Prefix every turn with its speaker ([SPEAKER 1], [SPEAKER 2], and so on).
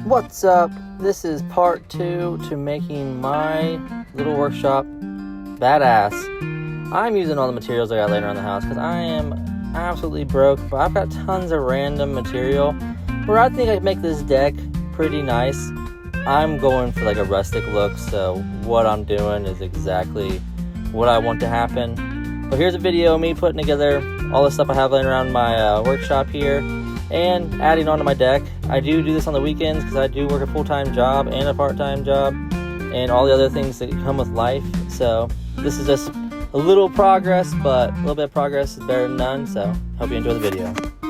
[SPEAKER 1] What's up? This is part 2 to making my little workshop badass. I'm using all the materials I got laying around the house because I am absolutely broke, but I've got tons of random material where I think I can make this deck pretty nice. I'm going for like a rustic look, so what I'm doing is exactly what I want to happen. But here's a video of me putting together all the stuff I have laying around my workshop here and adding onto my deck. I do this on the weekends because I do work a full-time job and a part-time job and all the other things that come with life. So this is just a little progress, but a little bit of progress is better than none. So hope you enjoy the video.